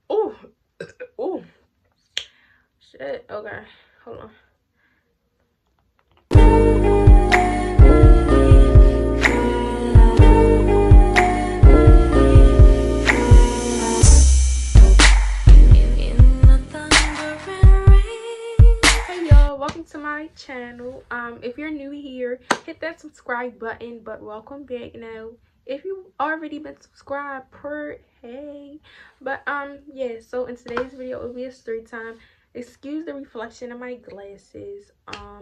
Oh, oh, shit. Okay, hold on. Hey y'all, welcome to my channel. If you're new here, hit that subscribe button. But welcome back now. If you already been subscribed, hey. But yeah. So in today's video, it'll be a story time. Excuse the reflection of my glasses. I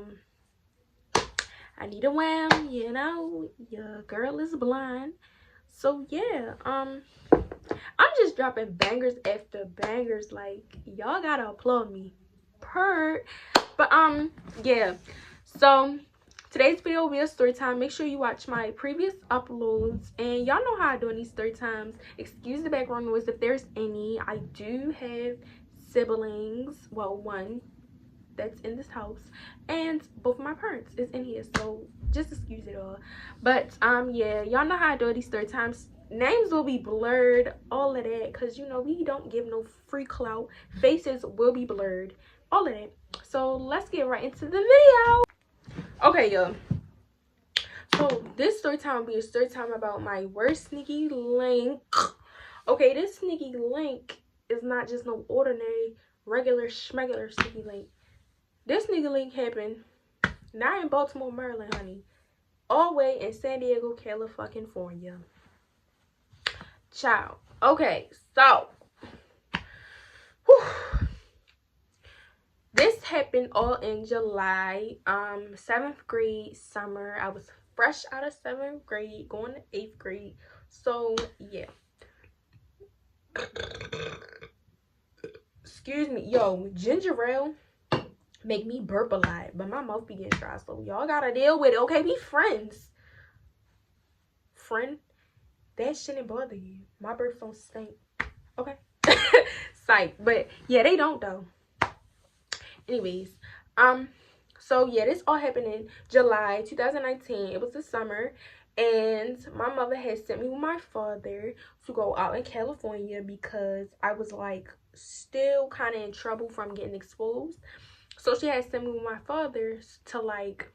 need a wham. You know, your girl is blind. So yeah. I'm just dropping bangers after bangers. Like, y'all gotta applaud me. But yeah. So today's video will be a story time. Make sure you watch my previous uploads, and y'all know how I do in these story times. Excuse the background noise if there's any. I do have siblings. Well, one that's in this house, and both of my parents is in here, so just excuse it all. But yeah, y'all know how I do these story times. Names will be blurred, all of that, because you know we don't give no free clout. Faces will be blurred, all of that. So let's get right into the video. Okay, y'all, so this story time will be a story time about my worst sneaky link. Okay, this sneaky link is not just no ordinary regular schmegular sneaky link. This sneaky link happened not in Baltimore, Maryland, honey, all the way in San Diego, California. Child. Okay, so whew, this happened all in July, 7th grade summer. I was fresh out of 7th grade, going to 8th grade. So yeah. Excuse me, yo, ginger ale make me burp a lot, but my mouth be getting dry, so y'all gotta deal with it. Okay, be friends. Friend, that shouldn't bother you. My burps don't stink. Okay. Psych. But yeah, they don't though. Anyways, so yeah, this all happened in July 2019. It was the summer, and my mother had sent me with my father to go out in California because I was like still kind of in trouble from getting exposed. So she had sent me with my father to like,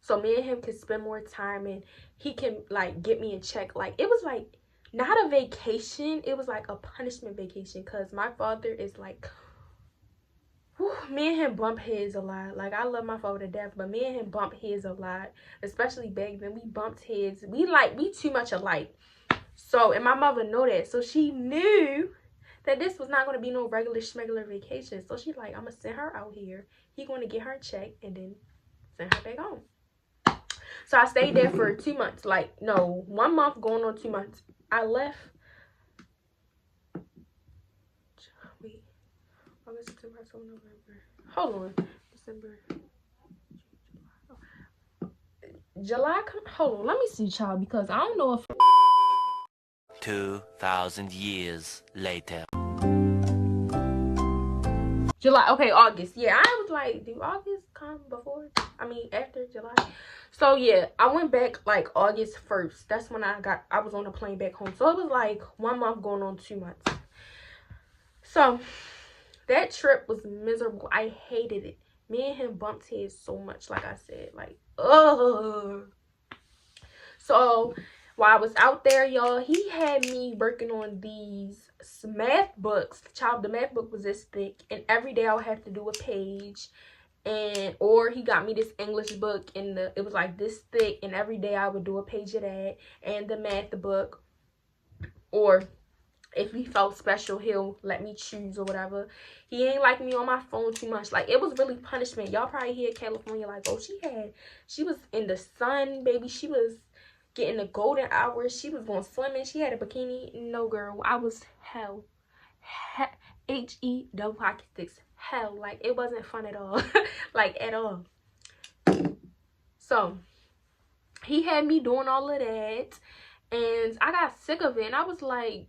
so me and him could spend more time and he can like get me in check. Like, it was like not a vacation, it was like a punishment vacation, because my father is like, whew, me and him bump heads a lot. Like, I love my father to death, but me and him bump heads a lot, especially back then. We bumped heads. We too much alike. So, and my mother know that, so she knew that this was not going to be no regular schmegular vacation. So she's like, I'm going to send her out here. He going to get her checked and then send her back home. So I stayed there for 2 months. Like, no, 1 month going on 2 months. I left. Wait. August, September, October, November. Hold on. December. July. Hold on. Let me see, child, because I don't know if 2,000 years later. July. Okay, August. Yeah, I was like, do August come before? I mean, after July. So yeah, I went back like August 1st. That's when I was on the plane back home. So it was like 1 month going on 2 months. So that trip was miserable. I hated it. Me and him bumped heads so much, like I said. Like, ugh. So while I was out there, y'all, he had me working on these math books. Child, the math book was this thick, and every day I would have to do a page. And or he got me this English book, and it was like this thick, and every day I would do a page of that and the math book. Or if he felt special, he'll let me choose or whatever. He ain't like me on my phone too much. Like, it was really punishment. Y'all probably hear California like, oh, she was in the sun, baby. She was getting the golden hours. She was going swimming. She had a bikini. No, girl, I was hell. H-E double pocket sticks. Hell, like, it wasn't fun at all. Like, at all. So he had me doing all of that, and I got sick of it, and I was like,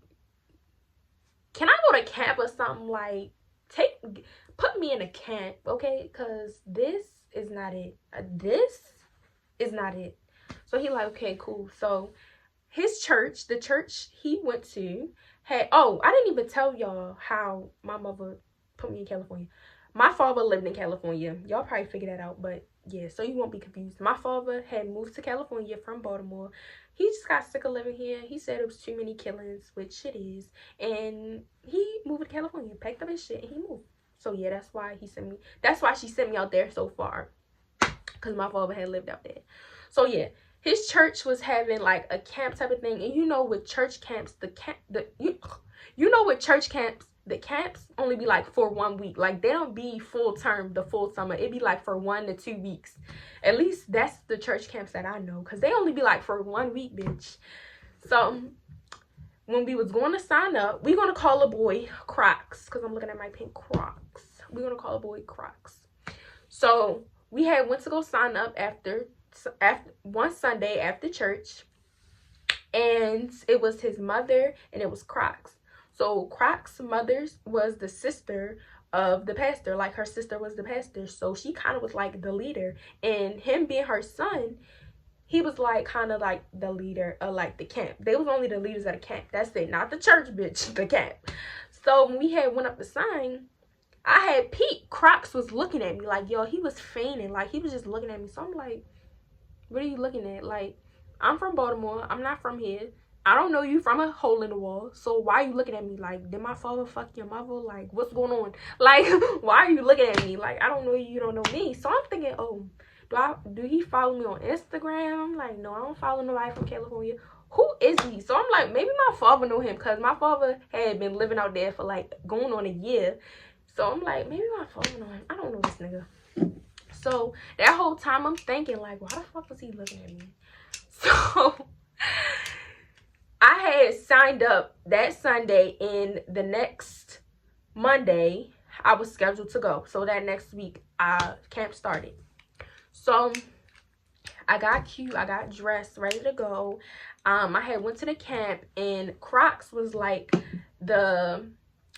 can I go to camp or something? Like, put me in a camp, okay? Because this is not it. This is not it. So he like, okay, cool. So his church, the church he went to, had, oh, I didn't even tell y'all how my mother put me in California. My father lived in California. Y'all probably figured that out, but yeah, so you won't be confused. My father had moved to California from Baltimore. He just got sick of living here. He said it was too many killings, which it is, and he moved to California, packed up his shit, and he moved. So yeah, that's why she sent me out there so far, because my father had lived out there. So yeah, his church was having like a camp type of thing, and you know, with church camps, the camps only be like for 1 week. Like, they don't be full term the full summer. It be like for 1 to 2 weeks. At least that's the church camps that I know, because they only be like for 1 week, bitch. So when we was going to sign up, we gonna call a boy Crocs, because I'm looking at my pink Crocs. We're gonna call a boy Crocs. So we had went to go sign up after one Sunday after church, and it was his mother and it was Crocs. So Crocs' mother was the sister of the pastor. Like, her sister was the pastor, so she kind of was like the leader, and him being her son, he was like kind of like the leader of like the camp. They was only the leaders of the camp. That's it, not the church, bitch, the camp. So when we had went up the sign, I had peeped. Crocs was looking at me like, yo, he was fainting. Like, he was just looking at me. So I'm like, what are you looking at? Like, I'm from Baltimore. I'm not from here. I don't know you from a hole in the wall. So why are you looking at me? Like, did my father fuck your mother? Like, what's going on? Like, why are you looking at me? Like, I don't know you. You don't know me. So I'm thinking, oh, do he follow me on Instagram? I'm like, no, I don't follow nobody from California. Who is he? So I'm like, maybe my father know him, because my father had been living out there for like going on a year. So I'm like, maybe my father know him. I don't know this nigga. So that whole time I'm thinking, like, why the fuck was he looking at me? So I had signed up that Sunday, and the next Monday I was scheduled to go. So that next week camp started. So I got cute, I got dressed, ready to go. I had went to the camp, and Crocs was like the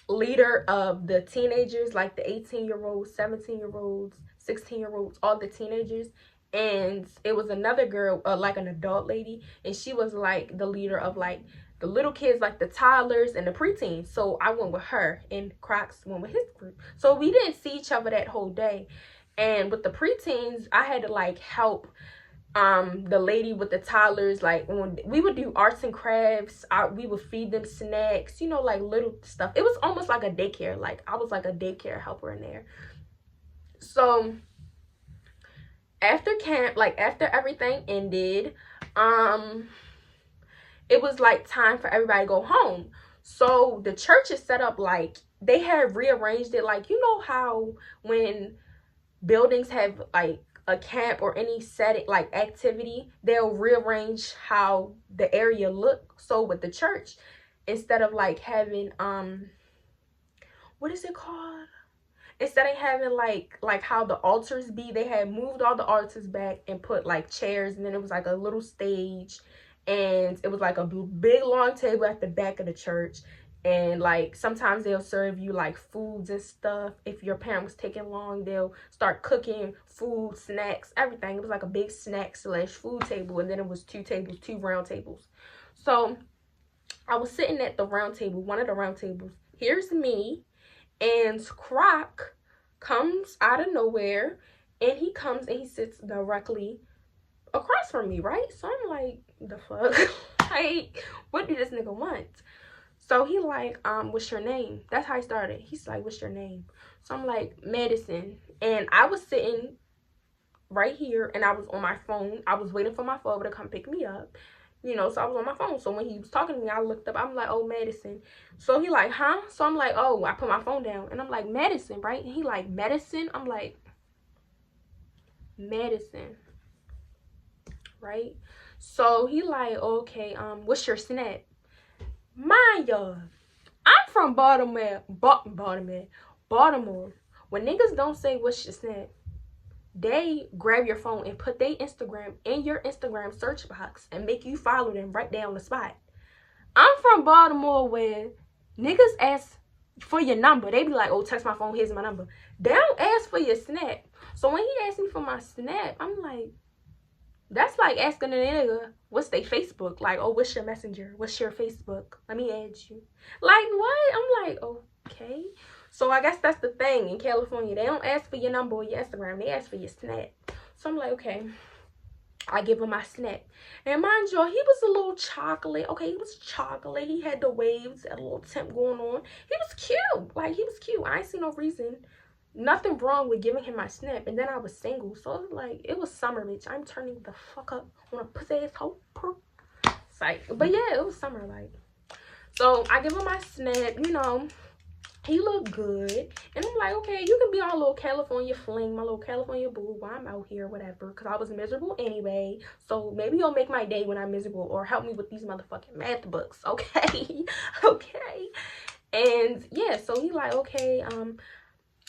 leader of the teenagers, like the 18-year-olds, 17-year-olds, 16-year-olds, all the teenagers. And it was another girl, like an adult lady, and she was like the leader of like the little kids, like the toddlers and the preteens. So I went with her, and Crocs went with his group. So we didn't see each other that whole day. And with the preteens, I had to like help the lady with the toddlers. Like, when we would do arts and crafts, we would feed them snacks, you know, like little stuff. It was almost like a daycare. Like, I was like a daycare helper in there. So after camp, like after everything ended, it was like time for everybody to go home. So the church is set up like, they had rearranged it, like, you know how when buildings have like a camp or any setting, like activity, they'll rearrange how the area look. So with the church, instead of like having what is it called, instead of having like how the altars be, they had moved all the altars back and put like chairs, and then it was like a little stage, and it was like a big long table at the back of the church. And like sometimes they'll serve you like foods and stuff. If your parent was taking long, they'll start cooking food, snacks, everything. It was like a big snack / food table, and then it was two round tables. So I was sitting at the round table, one of the round tables. Here's me, and Croc comes out of nowhere, and he comes and he sits directly across from me, right? So I'm like, the fuck? Like, what did this nigga want? So he like, what's your name? That's how he started. He's like, what's your name? So I'm like, Madison. And I was sitting right here, and I was on my phone. I was waiting for my father to come pick me up, you know, so I was on my phone. So when he was talking to me, I looked up. I'm like, oh, Madison. So he like, huh? So I'm like, oh, I put my phone down, and I'm like, Madison, right? And he like, medicine? I'm like, medicine, right? So he like, okay, what's your snap? Mind y'all, I'm from Baltimore. When niggas don't say what's your snap, they grab your phone and put their Instagram in your Instagram search box and make you follow them right there on the spot. I'm from Baltimore, where niggas ask for your number. They be like, oh, text my phone, here's my number. They don't ask for your snap. So when he asked me for my snap, I'm like, That's like asking a nigga what's their Facebook. Like, oh, what's your messenger? What's your Facebook? Let me add you. Like, what? I'm like, okay. So I guess that's the thing in California. They don't ask for your number or your Instagram. They ask for your Snap. So I'm like, okay. I give him my Snap. And mind you, he was a little chocolate. Okay, he was chocolate. He had the waves, a little temp going on. He was cute. Like, he was cute. I ain't see no reason. Nothing wrong with giving him my Snap. And then I was single. So it was like, it was summer, bitch. I'm turning the fuck up on a pussy asshole. But yeah, it was summer, like. So I give him my Snap, you know. He looked good. And I'm like, okay, you can be our little California fling, my little California boo while I'm out here, whatever. Because I was miserable anyway. So maybe you'll make my day when I'm miserable or help me with these motherfucking math books, okay? Okay. And yeah, so he like, okay, I'm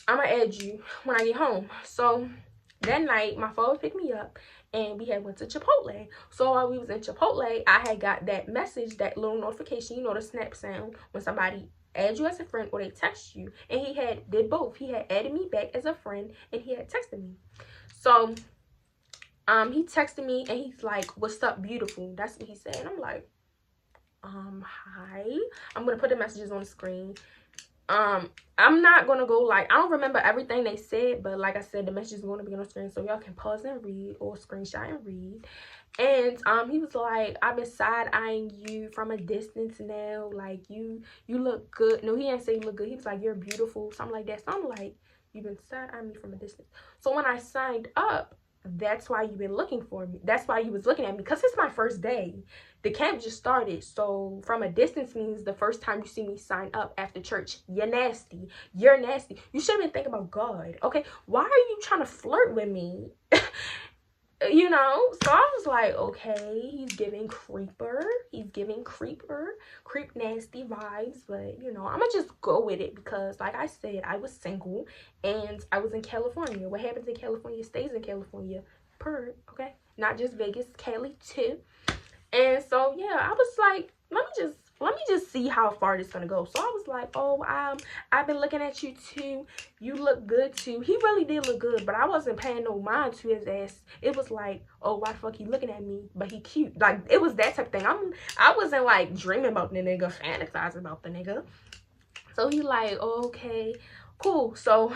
gonna add you when I get home. So that night, my father picked me up and we had went to Chipotle. So while we was in Chipotle, I had got that message, that little notification, you know, the snap sound when somebody add you as a friend or they text you. And he did both. He had added me back as a friend and he had texted me. So he texted me and he's like, what's up, beautiful? That's what he said. And I'm like, hi. I'm gonna put the messages on the screen. I'm not gonna go like, I don't remember everything they said, but like I said, the message is going to be on the screen so y'all can pause and read or screenshot and read. And he was like, I've been side-eyeing you from a distance now, like you look good. No, he didn't say you look good. He was like, you're beautiful, something like that. So I'm like, you've been side-eyeing me from a distance. So when I signed up, that's why you've been looking for me. That's why you was looking at me, because it's my first day. The camp just started, so from a distance means the first time you see me sign up after church. You're nasty. You're nasty. You should have been thinking about God, okay? Why are you trying to flirt with me? You know? So I was like, okay, he's giving creeper. He's giving creep nasty vibes. But, you know, I'm going to just go with it because, like I said, I was single and I was in California. What happens in California stays in California. Okay? Not just Vegas, Cali too. And so yeah, I was like, let me just see how far this is gonna go. So I was like, oh, I've been looking at you too. You look good too. He really did look good, but I wasn't paying no mind to his ass. It was like, oh, why the fuck he looking at me? But he cute. Like, it was that type of thing. I wasn't like dreaming about the nigga, fantasizing about the nigga. So he like, oh, okay, cool. So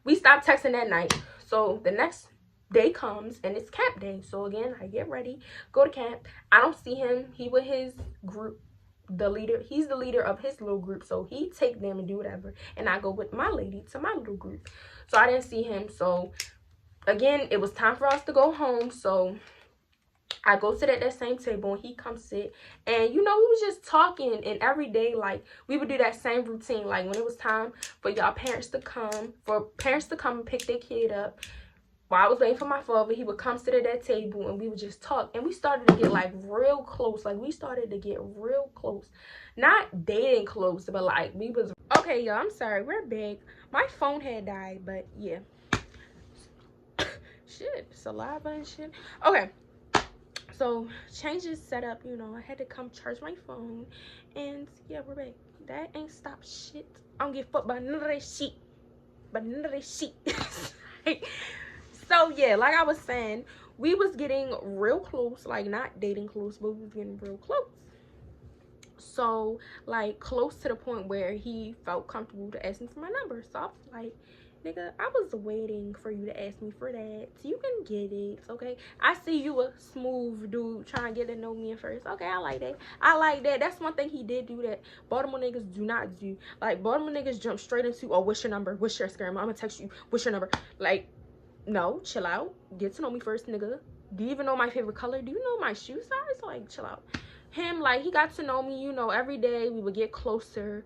we stopped texting that night. So the next day comes and it's camp day. So again, I get ready, go to camp. I don't see him. He with his group, the leader. He's the leader of his little group. So he take them and do whatever. And I go with my lady to my little group. So I didn't see him. So again, it was time for us to go home. So I go sit at that same table and he comes sit. And, you know, we was just talking. And every day, like, we would do that same routine. Like, when it was time for y'all parents to come, and pick their kid up. While I was waiting for my father, he would come sit at that table and we would just talk. And we started to get, like, real close. Like, we started to get real close. Not dating close, but, like, we was... Okay, y'all, I'm sorry. We're big. My phone had died, but, yeah. Shit, saliva and shit. Okay. So, changes set up, you know, I had to come charge my phone. And, yeah, we're back. That ain't stopped shit. I don't give a fuck about none of that shit. So, yeah, like I was saying, we was getting real close. Like, not dating close, but we was getting real close. So, like, close to the point where he felt comfortable to ask me for my number. So, I was like, nigga, I was waiting for you to ask me for that. You can get it, okay? I see you a smooth dude trying to get to know me at first. Okay, I like that. I like that. That's one thing he did do that Baltimore niggas do not do. Like, Baltimore niggas jump straight into, oh, what's your number? What's your Instagram? I'm gonna text you. What's your number? Like, no, chill out. Get to know me first, nigga. Do you even know my favorite color? Do you know my shoe size? Like, chill out. Him, like, he got to know me, you know, every day. We would get closer.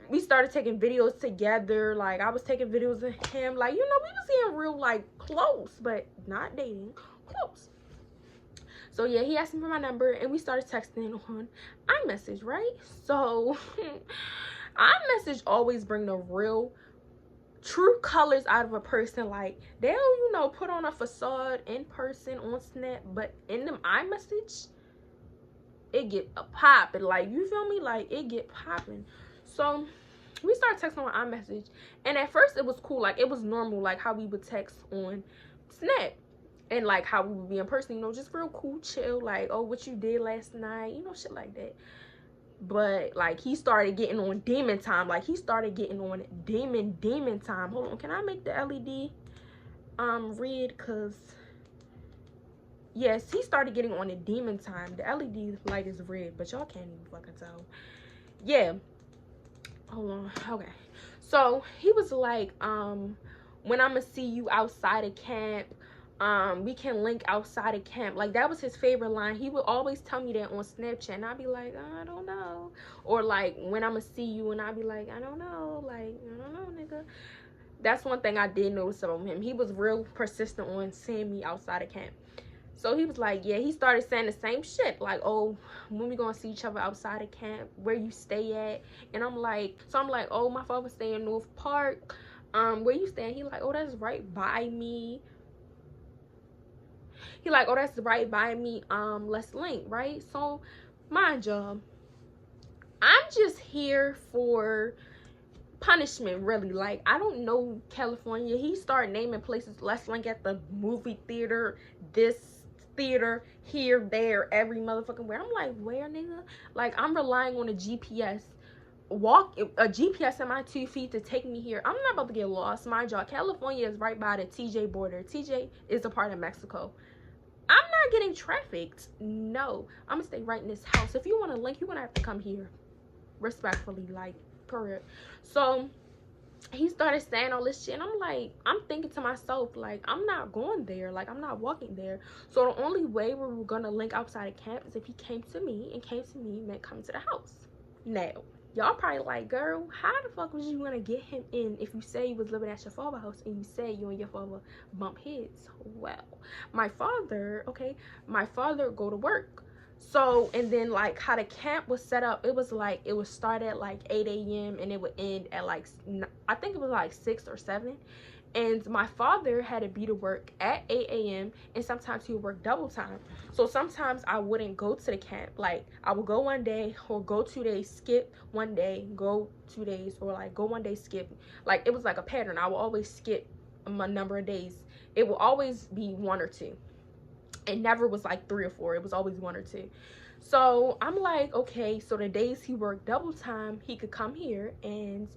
We started taking videos together. Like, I was taking videos of him. Like, you know, we was getting real, like, close, but not dating. Close. So, yeah, he asked me for my number, and we started texting on iMessage, right? So, iMessage always bring the real, true colors out of a person. Like, they'll, you know, put on a facade in person on Snap, but in them iMessage, it get a popping. Like, you feel me? Like, it get popping. So we started texting on iMessage, and at first it was cool. Like, it was normal, like how we would text on Snap. and like how we would be in person, you know, just real cool, chill, like, oh, what you did last night, you know, shit like that. But like he started getting on demon time. Like he started getting on demon time. Hold on, can I make the LED red? Cause yes, he started getting on the demon time. The LED light is red, but y'all can't even fucking tell. Yeah, hold on. Okay, so he was like, when I'ma see you outside of camp, we can link outside of camp. Like that was his favorite line. He would always tell me that on Snapchat, and I'd be like, I don't know. Or like, when I'ma see you, and I'd be like, I don't know. Like, I don't know, nigga. That's one thing I did notice about him. He was real persistent on seeing me outside of camp. So he was like, yeah, he started saying the same shit. Like, oh, when we gonna see each other outside of camp? Where you stay at? And I'm like, oh, my father stay in North Park. Where you staying? He like, oh, that's right by me. He like, oh, that's right by me. Let's link, right? So, mind y'all, I'm just here for punishment, really. Like, I don't know California. He started naming places. Let's link at the movie theater, this theater, here, there, every motherfucking where. I'm like, where, nigga? Like, I'm relying on a GPS. A GPS in my 2 feet to take me here. I'm not about to get lost. Mind y'all, California is right by the TJ border. TJ is a part of Mexico. I'm not getting trafficked. No, I'm gonna stay right in this house. If you want to link, you're gonna have to come here, respectfully, like, period. So he started saying all this shit, and I'm like, I'm thinking to myself, like, I'm not going there. Like, I'm not walking there. So the only way we were gonna link outside of camp is if he came to me, and came to me meant coming to the house. Now, y'all probably like, girl, how the fuck was you gonna get him in if you say you was living at your father's house and you say you and your father bump heads? Well, my father go to work. So, and then like how the camp was set up, it was like, it would start at like 8 a.m. and it would end at like, I think it was like 6 or 7. And my father had to be to work at 8 a.m. and sometimes he would work double time. So sometimes I wouldn't go to the camp. Like, I would go one day or go 2 days, skip one day, go 2 days, or like go one day, skip. Like, it was like a pattern. I would always skip a number of days. It will always be 1 or 2. It never was like 3 or 4. It was always 1 or 2. So I'm like, okay, so the days he worked double time, he could come here and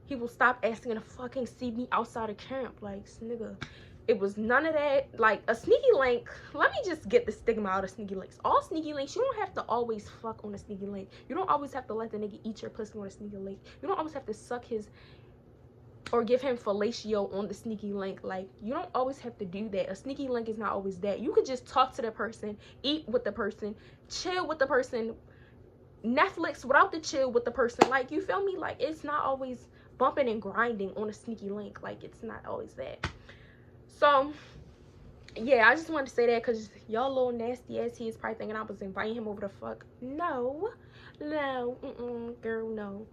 he will stop asking to fucking see me outside of camp. Like, nigga, it was none of that. Like, a sneaky link, let me just get the stigma out of sneaky links. All sneaky links, you don't have to always fuck on a sneaky link. You don't always have to let the nigga eat your pussy on a sneaky link. You don't always have to suck his or give him fellatio on the sneaky link. Like, you don't always have to do that. A sneaky link is not always that. You could just talk to the person, eat with the person, chill with the person, Netflix without the chill with the person. Like, you feel me? Like, it's not always bumping and grinding on a sneaky link. Like, it's not always that. So yeah, I just wanted to say that because y'all little nasty ass he is probably thinking I was inviting him over to fuck. No, girl, no.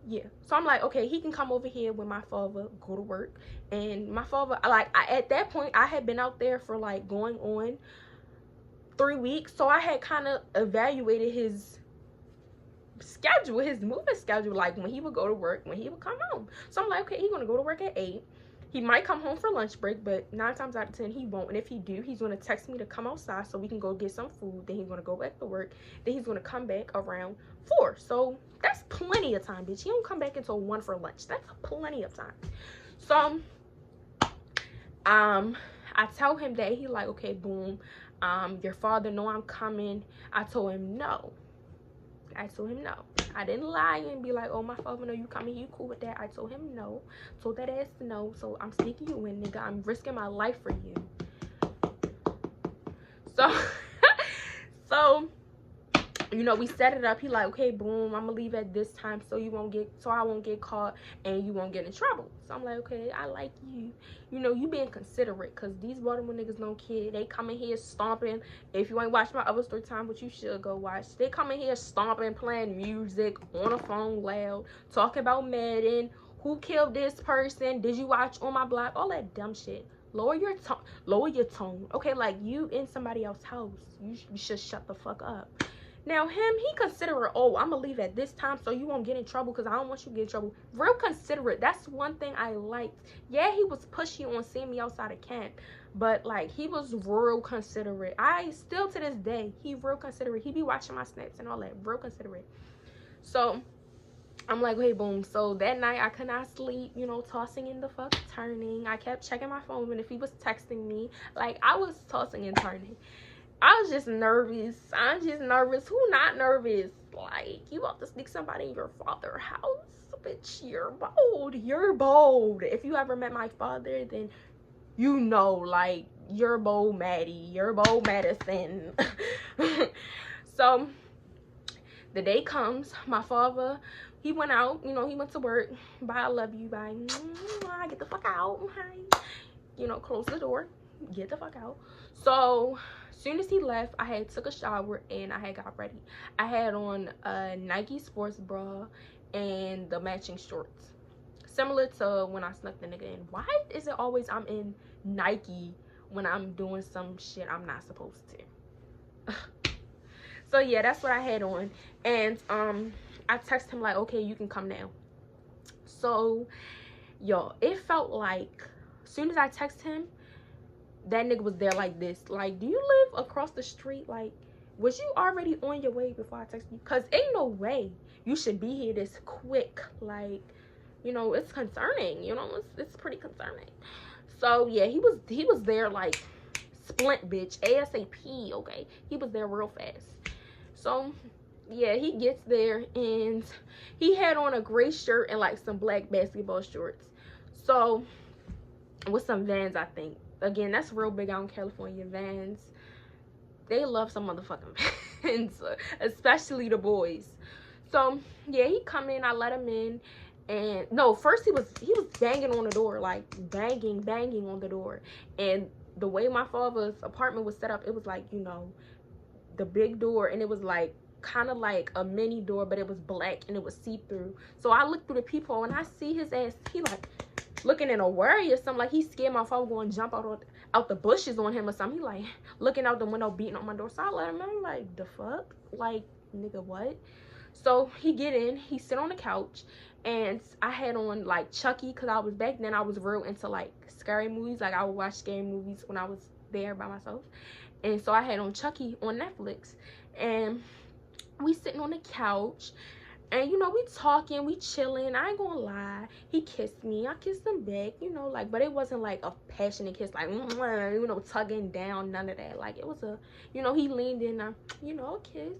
Yeah, so I'm like, okay, he can come over here when my father go to work. And my father, like, at that point I had been out there for like going on 3 weeks, so I had kind of evaluated his schedule, his moving schedule, like when he would go to work, when he would come home. So I'm like, okay, he's gonna go to work at 8. He might come home for lunch break, but 9 times out of 10 he won't. And if he do, he's gonna text me to come outside so we can go get some food. Then he's gonna go back to work. Then he's gonna come back around 4. So that's plenty of time, bitch. He don't come back until 1 for lunch. That's plenty of time. So I tell him that. He like, okay, boom, your father know I'm coming. I told him no. I didn't lie and be like, oh, my father know you coming, you cool with that. I told him no. Told that ass no. So I'm sneaking you in, nigga. I'm risking my life for you. So you know, we set it up. He like, okay, boom, I'm gonna leave at this time so I won't get caught and you won't get in trouble. So I'm like, okay, I like you. You know, you being considerate, because these Baltimore niggas don't care. They come in here stomping. If you ain't watched my other story time, which you should go watch, they come in here stomping, playing music on a phone loud, talking about Madden, who killed this person, did you watch On My Block, all that dumb shit. Lower your tone. Okay, like, you in somebody else's house, you should shut the fuck up. Now him, he considerate. Oh, I'm gonna leave at this time so you won't get in trouble because I don't want you to get in trouble. Real considerate. That's one thing I liked. Yeah, he was pushy on seeing me outside of camp, but like he was real considerate. I still to this day, he real considerate. He be watching my snaps and all that. Real considerate. So I'm like, hey, boom. So that night I could not sleep, you know, tossing and the fuck turning. I kept checking my phone, and if he was texting me, like I was tossing and turning. I was just nervous. I'm just nervous. Who not nervous? Like, you about to sneak somebody in your father's house? Bitch, you're bold. You're bold. If you ever met my father, then you know, like, you're bold Maddie. You're bold Madison. So, the day comes. My father, he went out. You know, he went to work. Bye, I love you. Bye. Get the fuck out. You know, close the door. Get the fuck out. So, soon as he left, I had took a shower and I had got ready. I had on a Nike sports bra and the matching shorts, similar to when I snuck the nigga in. Why is it always I'm in Nike when I'm doing some shit I'm not supposed to? So yeah, that's what I had on. And I texted him like, okay, you can come now. So yo, it felt like as soon as I texted him, that nigga was there like this. Like, do you live across the street? Like, was you already on your way before I texted you? Because ain't no way you should be here this quick. Like, you know, it's concerning. You know, it's pretty concerning. So yeah, he was there like splint, bitch, ASAP. Okay, he was there real fast. So yeah, he gets there and he had on a gray shirt and like some black basketball shorts. So with some Vans, I think. Again, that's real big out in California. Vans, they love some motherfucking Vans, especially the boys. So yeah, he come in, I let him in, and no, first he was banging on the door, like banging on the door. And the way my father's apartment was set up, it was like, you know, the big door, and it was like kind of like a mini door, but it was black and it was see-through. So I looked through the peephole and I see his ass, he like looking in a worry or something, like he scared my father going to jump out the bushes on him or something. He like looking out the window, beating on my door. So I let him, I'm like, the fuck, like, nigga, what? So he get in, he sit on the couch, and I had on like Chucky, because I was back then I was real into like scary movies. Like I would watch scary movies when I was there by myself, and so I had on Chucky on Netflix, and we sitting on the couch. And, you know, we talking, we chilling. I ain't gonna lie. He kissed me. I kissed him back, you know, like, but it wasn't like a passionate kiss, like, you know, tugging down, none of that. Like, it was a, you know, he leaned in, you know, a kiss.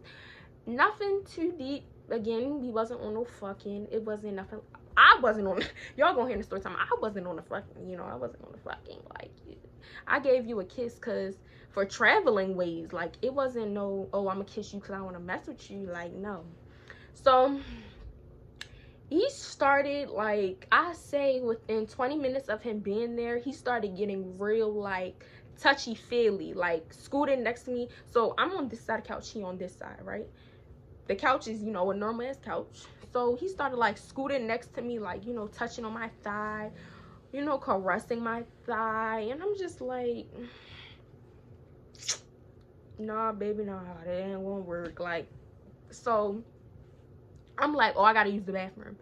Nothing too deep. Again, he wasn't on no fucking. It wasn't nothing. I wasn't on, y'all gonna hear the story time. I wasn't on the fucking, you know, I wasn't on the fucking, like, I gave you a kiss because for traveling ways, like, it wasn't no, oh, I'm gonna kiss you because I want to mess with you. Like, no. So he started, like, I say within 20 minutes of him being there, he started getting real, like, touchy-feely, like, scooting next to me. So I'm on this side of the couch, he on this side, right? The couch is, you know, a normal ass couch. So he started, like, scooting next to me, like, you know, touching on my thigh, you know, caressing my thigh. And I'm just like, nah, baby, nah, that ain't gonna work. Like, so I'm like, oh, I gotta use the bathroom.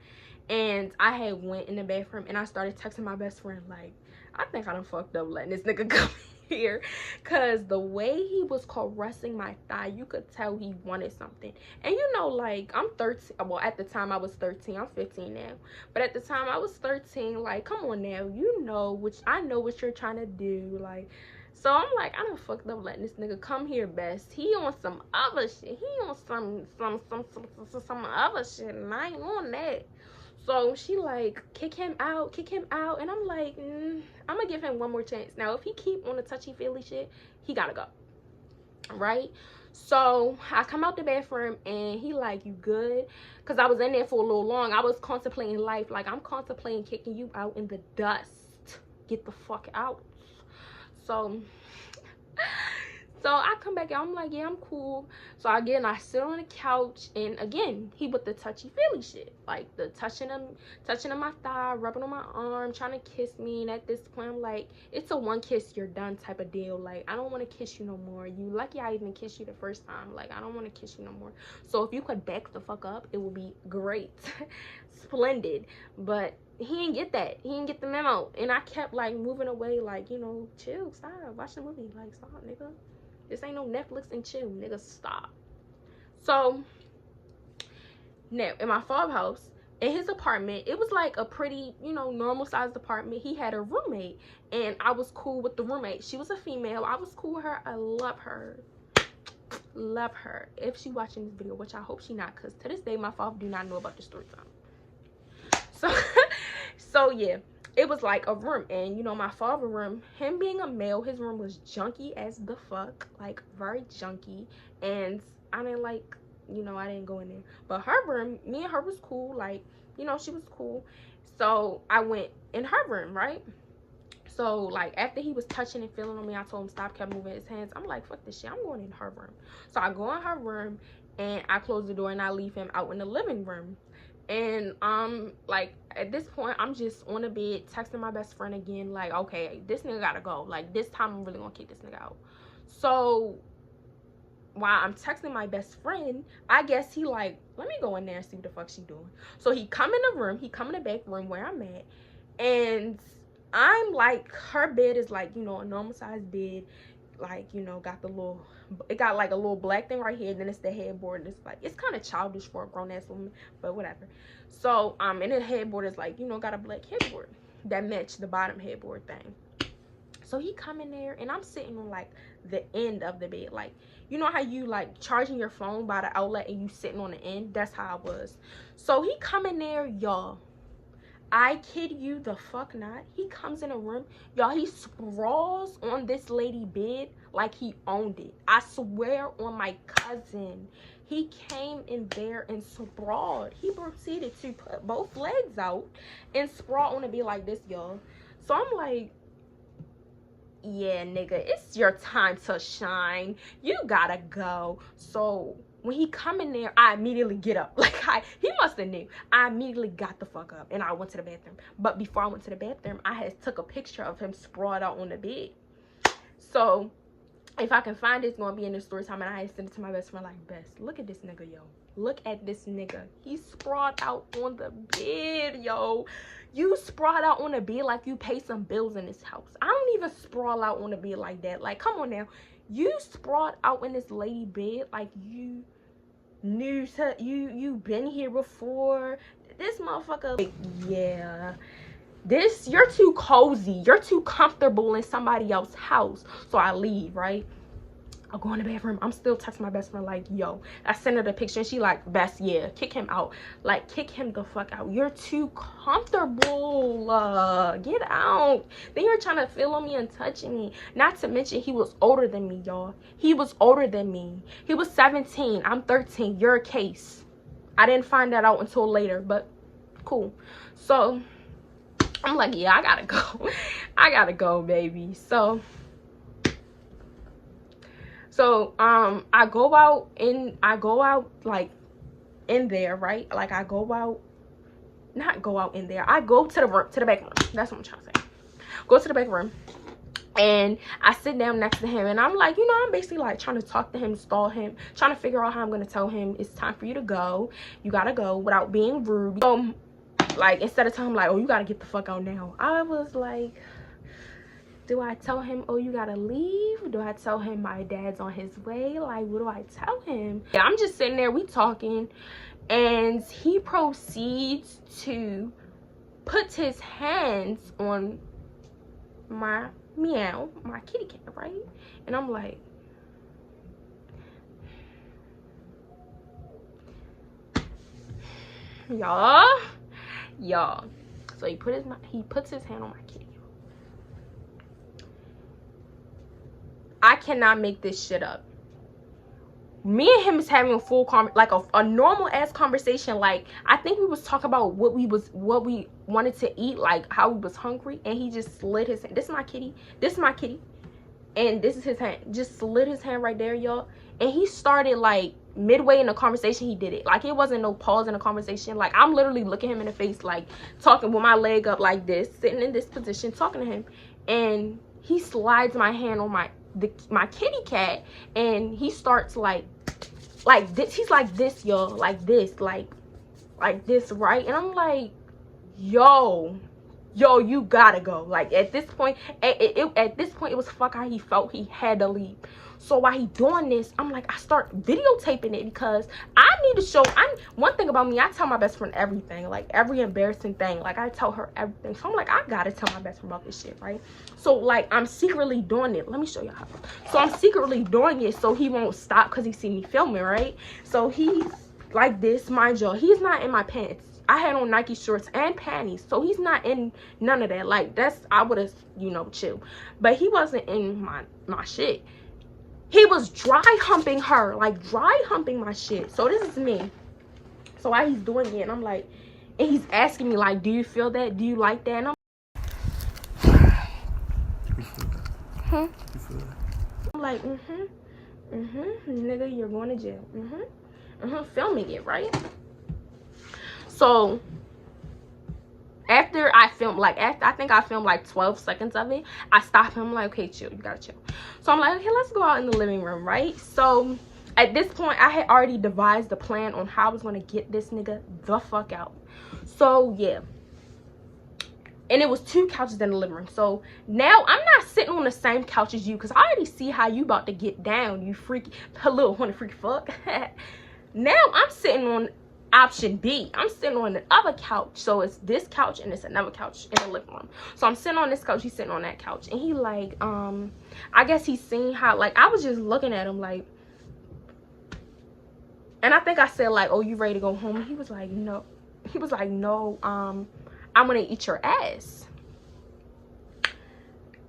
And I had went in the bathroom and I started texting my best friend, like, I think I done fucked up letting this nigga come here. Cause the way he was caressing my thigh, you could tell he wanted something. And you know, like, I'm 13. Well, at the time I was 13. I'm 15 now. But at the time I was 13. Like, come on now. You know, which I know what you're trying to do. Like, so I'm like, I done fucked up letting this nigga come here, best. He on some other shit. He on some other shit, and I ain't on that. So she like, kick him out. And I'm like, I'm gonna give him one more chance. Now, if he keep on the touchy-feely shit, he gotta go, right? So I come out the bathroom and he like, you good? Because I was in there for a little long. I was contemplating life. Like, I'm contemplating kicking you out in the dust. Get the fuck out. So So I come back and I'm like, yeah, I'm cool. So again, I sit on the couch, and again, he with the touchy feely shit, like the touching on my thigh, rubbing on my arm, trying to kiss me. And at this point, I'm like, it's a one kiss, you're done type of deal. Like, I don't want to kiss you no more. You lucky I even kissed you the first time. Like, I don't want to kiss you no more. So if you could back the fuck up, it would be great. Splendid. But he didn't get that. He didn't get the memo. And I kept like moving away, like, you know, chill, stop, watch the movie, like, stop, nigga. This ain't no Netflix and chill, nigga, stop. So now in my father's house, in his apartment, it was like a pretty, you know, normal sized apartment. He had a roommate, and I was cool with the roommate. She was a female. I was cool with her. I love her. Love her. If she watching this video, which I hope she not, because to this day my father do not know about the story time. So yeah, it was like a room, and you know, my father's room, him being a male, his room was junky as the fuck, like very junky. And I didn't like, you know, I didn't go in there. But her room, me and her was cool, like, you know, she was cool. So I went in her room, right? So like after he was touching and feeling on me, I told him stop, kept moving his hands. I'm like, fuck this shit, I'm going in her room. So I go in her room, and I close the door, and I leave him out in the living room. And like at this point, I'm just on the bed texting my best friend again, like, okay, this nigga gotta go. Like, this time I'm really gonna kick this nigga out. So while I'm texting my best friend, I guess he like, let me go in there and see what the fuck she doing. So he come in the room, he come in the back room where I'm at, and I'm like, her bed is like, you know, a normal sized bed, like, you know, got the little, it got like a little black thing right here, and then it's the headboard, and it's like, it's kind of childish for a grown-ass woman, but whatever. So and the headboard is like, you know, got a black headboard that matched the bottom headboard thing. So he come in there, and I'm sitting on like the end of the bed, like, you know how you like charging your phone by the outlet and you sitting on the end? That's how I was. So he come in there, y'all, I kid you the fuck not, he comes in a room, y'all, he sprawls on this lady bed like he owned it. I swear on my cousin, he came in there and sprawled. He proceeded to put both legs out and sprawl on the bed like this, y'all. So I'm like, yeah, nigga, it's your time to shine, you gotta go. So when he come in there, I immediately get up. Like, he must have knew. I immediately got the fuck up, and I went to the bathroom. But before I went to the bathroom, I had took a picture of him sprawled out on the bed. So if I can find it, it's gonna be in the story time, and I had sent it to my best friend, like, Best, look at this nigga, yo. Look at this nigga. He sprawled out on the bed, yo. You sprawled out on the bed like you pay some bills in this house. I don't even sprawl out on the bed like that. Like, come on now. You sprawled out in this lady bed like you knew you been here before. This motherfucker, like, yeah, this, you're too cozy, you're too comfortable in somebody else's house. So I leave, right? I go in the bathroom, I'm still texting my best friend, like, yo, I sent her the picture, and she like, Best, yeah, kick him out. Like, kick him the fuck out. You're too comfortable. Get out. Then you're trying to feel on me and touching me. Not to mention, he was older than me, y'all. He was older than me. He was 17. I'm 13. You're a case. I didn't find that out until later, but cool. So I'm like, yeah, I gotta go. I gotta go, baby. So I go out like in there, right? Like, I go out, not go out in there, I go to the back room. That's what I'm trying to say. Go to the back room, and I sit down next to him, and I'm like, you know, I'm basically like trying to talk to him, stall him, trying to figure out how I'm gonna tell him it's time for you to go. You gotta go without being rude. Like, instead of telling him like, oh, you gotta get the fuck out now, I was like, do I tell him, oh, you gotta leave? Do I tell him my dad's on his way? Like, what do I tell him? Yeah, I'm just sitting there, we talking, and he proceeds to put his hands on my meow, my kitty cat, right? And I'm like, y'all. So he puts his hand on my kitty. I cannot make this shit up. Me and him is having a full a normal ass conversation. Like, I think we was talking about what we wanted to eat, like how we was hungry, and he just slid his hand. This is my kitty. and this is his hand. Just slid his hand right there, y'all. And he started, like, midway in the conversation, he did it. Like, it wasn't no pause in the conversation. Like, I'm literally looking him in the face, like, talking with my leg up like this, sitting in this position, talking to him. And he slides my hand on my kitty cat, and he starts, like this. He's like this, y'all. Like this, like this, right? And I'm like, yo, you gotta go. Like, at this point, it was fuck how he felt. He had to leave. So while he doing this, I'm like, I start videotaping it because I need to show. One thing about me, I tell my best friend everything, like every embarrassing thing. Like, I tell her everything. So I'm like, I gotta tell my best friend about this shit, right? So, like, I'm secretly doing it. Let me show y'all how. So I'm secretly doing it so he won't stop because he see me filming, right? So he's like this, mind y'all. He's not in my pants. I had on Nike shorts and panties, so he's not in none of that. Like, that's, I would have, you know, chill. But he wasn't in my shit. He was dry humping her, like dry humping my shit. So this is me. So while he's doing it, and I'm like, and he's asking me like, do you feel that? Do you like that? And I'm like, nigga, you're going to jail. Filming it, right? So after I filmed, like, I think I filmed like 12 seconds of it, I stopped him. I'm like, okay, chill, you gotta chill. So I'm like, okay, let's go out in the living room, right? So at this point, I had already devised the plan on how I was gonna get this nigga the fuck out. So yeah, and it was 2 couches in the living room. So now I'm not sitting on the same couch as you, because I already see how you about to get down, you freaky little horny freaky fuck. Now I'm sitting on option B. I'm sitting on the other couch. So it's this couch and it's another couch in the living room. So I'm sitting on this couch, he's sitting on that couch, and he like, I guess he's seen how, like, I was just looking at him like, and I think I said like, oh, you ready to go home? And he was like, no. He was like, no, I'm gonna eat your ass.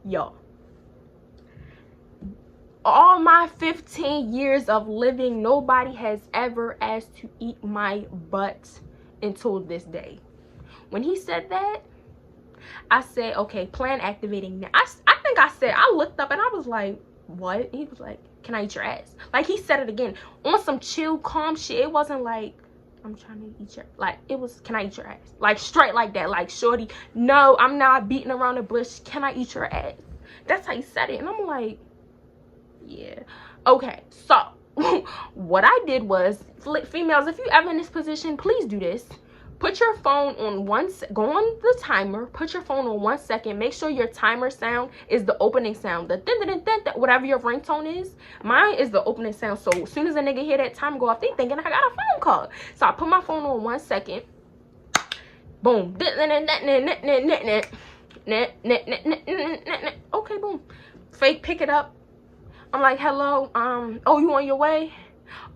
Yo, all my 15 years of living, nobody has ever asked to eat my butt until this day. When he said that, I said, okay, plan activating now. I think I said, I looked up and I was like, what? He was like, can I eat your ass? Like, he said it again on some chill, calm shit. It wasn't like, I'm trying to eat your, like, it was, can I eat your ass? Like, straight like that. Like, shorty, no, I'm not beating around the bush. Can I eat your ass? That's how he said it. And I'm like, yeah, okay. So what I did was, females, if you ever in this position, please do this. Put your phone on go on the timer, put your phone on 1 second, make sure your timer sound is the opening sound, the whatever your ringtone is. Mine is the opening sound. So as soon as a nigga hear that timer go off, they thinking I got a phone call. So I put my phone on 1 second, boom, okay, boom, fake pick it up. I'm like, hello, oh, you on your way?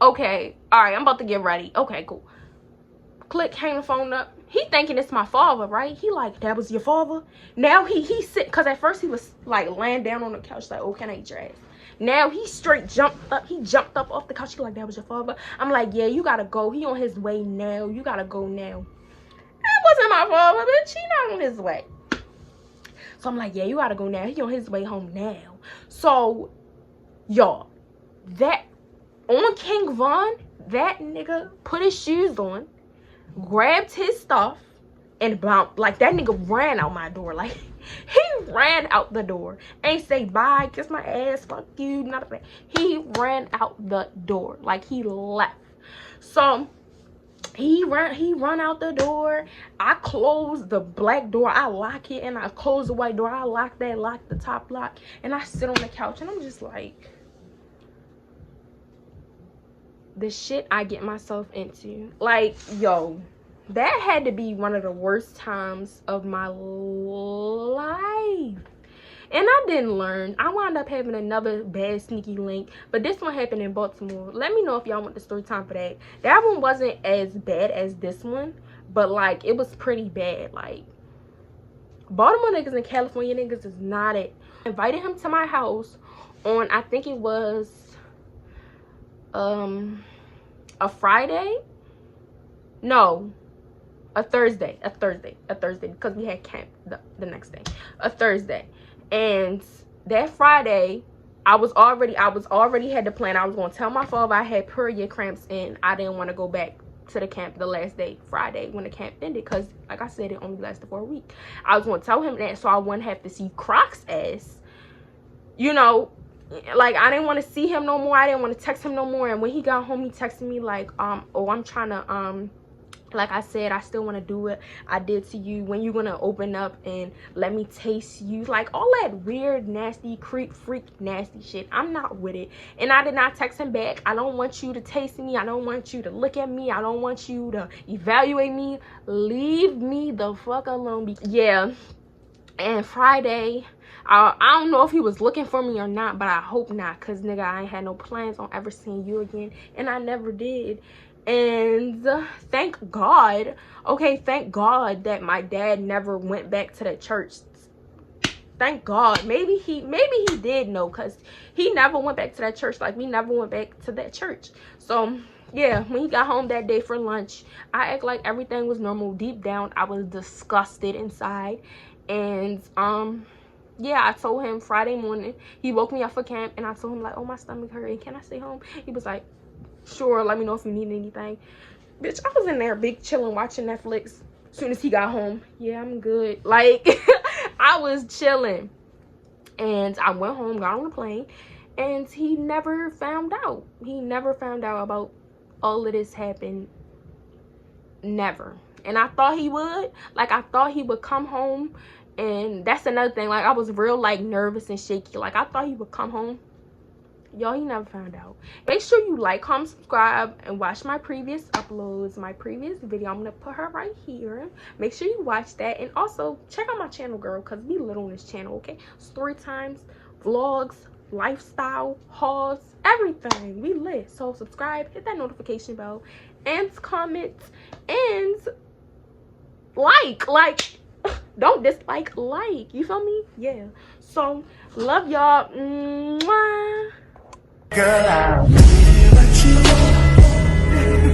Okay, all right, I'm about to get ready. Okay, cool. Click, hang the phone up. He thinking it's my father, right? He like, that was your father? Now he sit, because at first he was like laying down on the couch like, oh, can I eat your ass? Now he straight jumped up. He jumped up off the couch. He like, that was your father? I'm like, yeah, you gotta go. He on his way now. You gotta go now. That wasn't my father, bitch. He not on his way. So I'm like, yeah, you gotta go now. He on his way home now. So y'all, that on King Von, that nigga put his shoes on, grabbed his stuff, and bounced. Like, that nigga ran out my door. Like, he ran out the door. Ain't say bye, kiss my ass, fuck you, none of that. He ran out the door. Like, he left. So he run out the door. I close the black door, I lock it, and I close the white door. I lock that, lock the top lock, and I sit on the couch, and I'm just like, the shit I get myself into. Like, yo, that had to be one of the worst times of my life. And I didn't learn. I wound up having another bad sneaky link, but this one happened in Baltimore. Let me know if y'all want the story time for that. That one wasn't as bad as this one, but like, it was pretty bad. Like, Baltimore niggas and California niggas is not it. I invited him to my house on, I think it was a Friday, no, a Thursday, because we had camp the next day, a Thursday. And that Friday, I was already had the plan. I was going to tell my father I had period cramps and I didn't want to go back to the camp the last day, Friday, when the camp ended, because like I said, it only lasted for a week. I was going to tell him that so I wouldn't have to see Croc's ass, you know. Like, I didn't want to see him no more. I didn't want to text him no more. And when he got home, he texted me like, oh, I'm trying to like I said, I still want to do it I did to you. When you gonna open up and let me taste you? Like, all that weird, nasty, freak, nasty shit. I'm not with it. And I did not text him back. I don't want you to taste me. I don't want you to look at me. I don't want you to evaluate me. Leave me the fuck alone. Yeah. And Friday, I don't know if he was looking for me or not, but I hope not, because nigga, I ain't had no plans on ever seeing you again, and I never did. And thank God, okay, thank God that my dad never went back to that church. Thank God. Maybe he did know, because he never went back to that church. Like, we never went back to that church. So yeah, when he got home that day for lunch, I act like everything was normal. Deep down, I was disgusted inside. And yeah, I told him Friday morning, he woke me up for camp, and I told him like, oh, my stomach hurt, and can I stay home? He was like, sure, let me know if you need anything. Bitch, I was in there big chilling, watching Netflix. As soon as he got home, yeah, I'm good. Like, I was chilling. And I went home, got on the plane, and he never found out. He never found out about all of this happened. Never. And I thought he would. Like, I thought he would come home. And that's another thing. Like, I was real, like, nervous and shaky. Like, I thought he would come home. Y'all, he never found out. Make sure you like, comment, subscribe, and watch my previous uploads, my previous video. I'm gonna put her right here. Make sure you watch that, and also check out my channel, girl, because we lit on this channel, okay? Story times, vlogs, lifestyle, hauls, everything. We lit. So subscribe, hit that notification bell, and comment, and like don't dislike, like, you feel me? Yeah. So love y'all. Mwah. Girl, I really what you want.